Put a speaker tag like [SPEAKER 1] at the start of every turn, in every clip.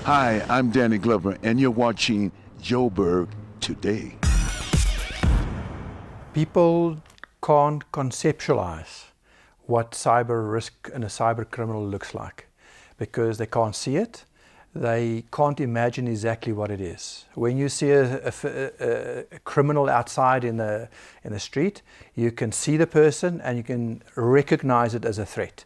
[SPEAKER 1] Hi, I'm Danny Glover, and you're watching Joburg Today.
[SPEAKER 2] People can't conceptualize what cyber risk and a cyber criminal looks like because they can't see it. They can't imagine exactly what it is. When you see a criminal outside in the street, you can see the person and you can recognize it as a threat.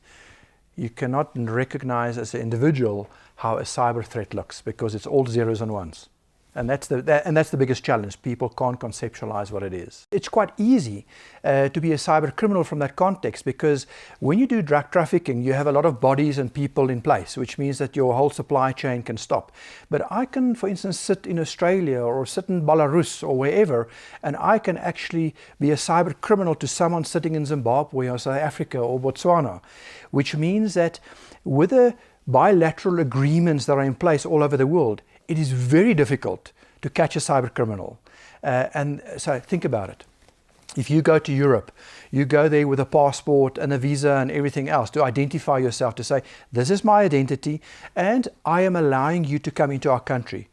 [SPEAKER 2] You cannot recognize as an individual how a cyber threat looks because it's all zeros and ones. And that's the biggest challenge. People can't conceptualize what it is. It's quite easy to be a cyber criminal from that context because when you do drug trafficking, you have a lot of bodies and people in place, which means that your whole supply chain can stop. But I can, for instance, sit in Australia or sit in Belarus or wherever, and I can actually be a cyber criminal to someone sitting in Zimbabwe or South Africa or Botswana, which means that with the bilateral agreements that are in place all over the world, it is very difficult to catch a cyber criminal. And so think about it. If you go to Europe, you go there with a passport and a visa and everything else to identify yourself, to say, this is my identity and I am allowing you to come into our country.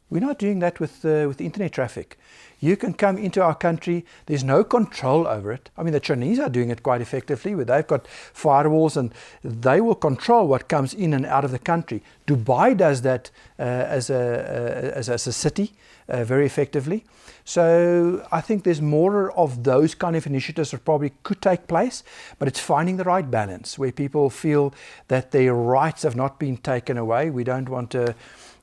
[SPEAKER 2] We're not doing that with internet traffic. You can come into our country, there's no control over it. I mean, the Chinese are doing it quite effectively, where they've got firewalls and they will control what comes in and out of the country. Dubai does that as a city very effectively. So I think there's more of those kind of initiatives that probably could take place, but it's finding the right balance where people feel that their rights have not been taken away. We don't want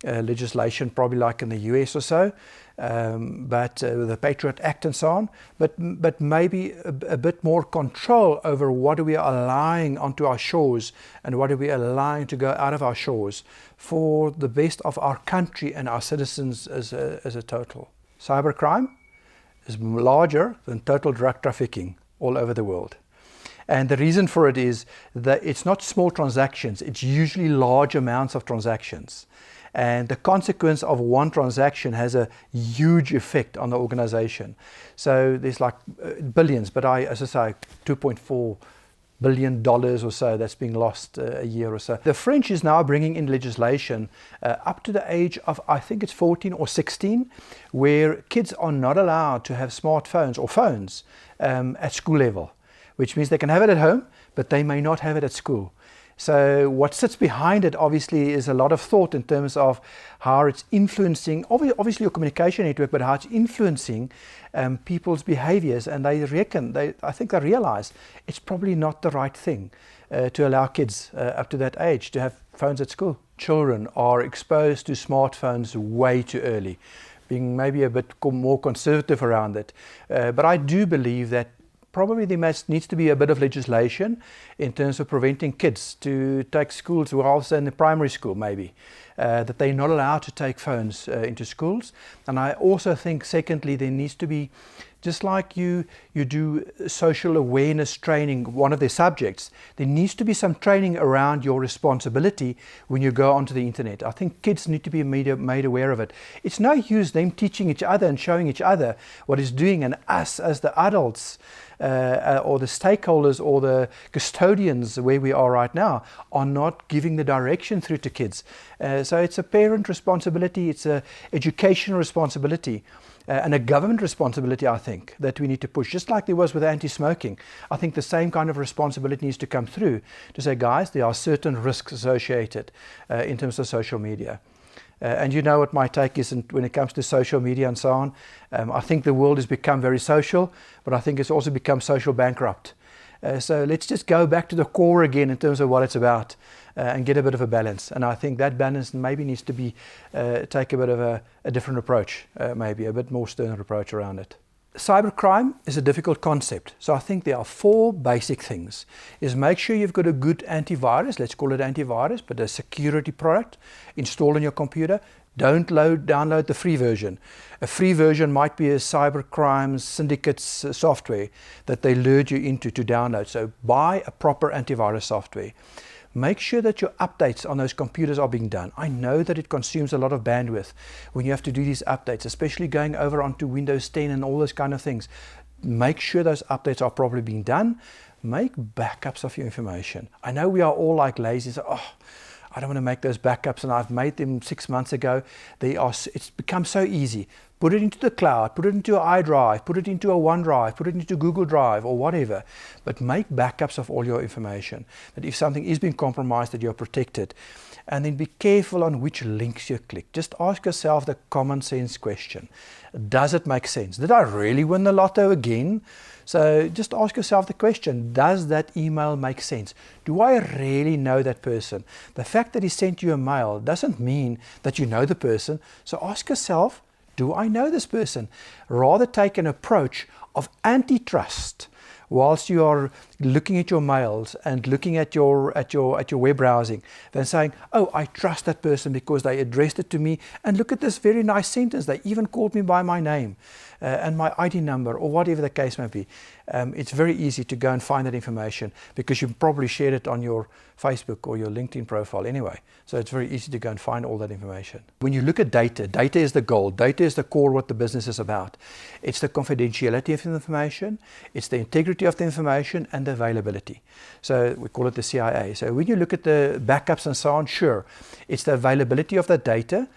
[SPEAKER 2] legislation probably like in the US or so, but the Patriot Act and so on, but maybe a bit more control over what are we allowing onto our shores and what are we allowing to go out of our shores for the best of our country and our citizens as a total. Cybercrime is larger than total drug trafficking all over the world. And the reason for it is that it's not small transactions, it's usually large amounts of transactions. And the consequence of one transaction has a huge effect on the organization. So there's like billions, but as I say, $2.4 billion or so that's being lost a year or so. The French is now bringing in legislation up to the age of, I think it's 14 or 16, where kids are not allowed to have smartphones or phones at school level, which means they can have it at home, but they may not have it at school. So what sits behind it obviously is a lot of thought in terms of how it's influencing, obviously your communication network, but how it's influencing people's behaviors. And I think they realize it's probably not the right thing to allow kids up to that age to have phones at school. Children are exposed to smartphones way too early, being maybe a bit more conservative around it. But I do believe that probably there needs to be a bit of legislation in terms of preventing kids to take schools whilst in the primary school maybe, that they're not allowed to take phones into schools. And I also think secondly there needs to be, just like you do social awareness training, one of their subjects, there needs to be some training around your responsibility when you go onto the internet. I think kids need to be made aware of it. It's no use them teaching each other and showing each other what it's doing, and us as the adults or the stakeholders or the custodians where we are right now are not giving the direction through to kids. So it's a parent responsibility, it's an educational responsibility. And a government responsibility, I think, that we need to push, just like there was with anti-smoking. I think the same kind of responsibility needs to come through to say, guys, there are certain risks associated in terms of social media. And you know what my take is when it comes to social media and so on. I think the world has become very social, but I think it's also become social bankrupt. So let's just go back to the core again in terms of what it's about and get a bit of a balance. And I think that balance maybe needs to be take a bit of a different approach, maybe a bit more stern approach around it. Cybercrime is a difficult concept. So I think there are four basic things. Is make sure you've got a good antivirus, let's call it antivirus, but a security product installed on your computer. Don't download the free version. A free version might be a cybercrime syndicate's software that they lured you into to download. So buy a proper antivirus software. Make sure that your updates on those computers are being done. I know that it consumes a lot of bandwidth when you have to do these updates, especially going over onto Windows 10 and all those kind of things. Make sure those updates are properly being done. Make backups of your information. I know we are all like lazy, so, I don't want to make those backups, and I've made them 6 months ago. It's become so easy. Put it into the cloud, put it into an iDrive, put it into a OneDrive, put it into Google Drive or whatever. But make backups of all your information. That if something is being compromised, that you're protected. And then be careful on which links you click. Just ask yourself the common sense question. Does it make sense? Did I really win the lotto again? So just ask yourself the question, does that email make sense? Do I really know that person? The fact that he sent you a mail doesn't mean that you know the person. So ask yourself, do I know this person? Rather take an approach of antitrust whilst you are looking at your mails and looking at your web browsing, than saying, oh, I trust that person because they addressed it to me, and look at this very nice sentence, they even called me by my name and my ID number, or whatever the case may be. It's very easy to go and find that information because you probably shared it on your Facebook or your LinkedIn profile anyway. So it's very easy to go and find all that information. When you look at data, data is the goal. Data is the core of what the business is about. It's the confidentiality of the information, it's the integrity of the information, and the availability. So we call it the CIA. So when you look at the backups and so on, sure, it's the availability of the data.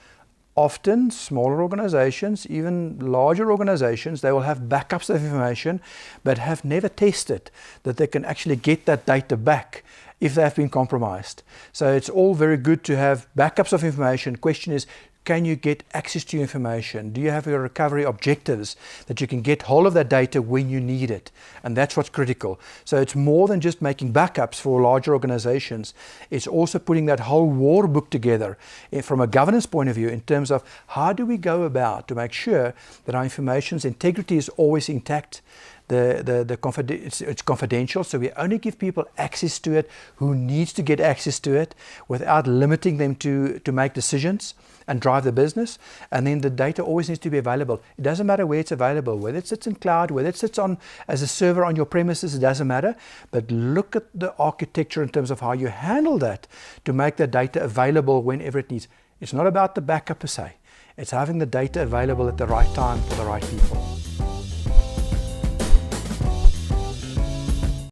[SPEAKER 2] Often smaller organizations, even larger organizations, they will have backups of information but have never tested that they can actually get that data back if they have been compromised. So it's all very good to have backups of information. Question is, can you get access to your information? Do you have your recovery objectives that you can get hold of that data when you need it? And that's what's critical. So it's more than just making backups for larger organizations. It's also putting that whole war book together from a governance point of view in terms of how do we go about to make sure that our information's integrity is always intact. It's confidential, so we only give people access to it who needs to get access to it without limiting them to make decisions and drive the business. And then the data always needs to be available. It doesn't matter where it's available, whether it sits in cloud, whether it sits on as a server on your premises, it doesn't matter. But look at the architecture in terms of how you handle that to make the data available whenever it needs. It's not about the backup per se. It's having the data available at the right time for the right people.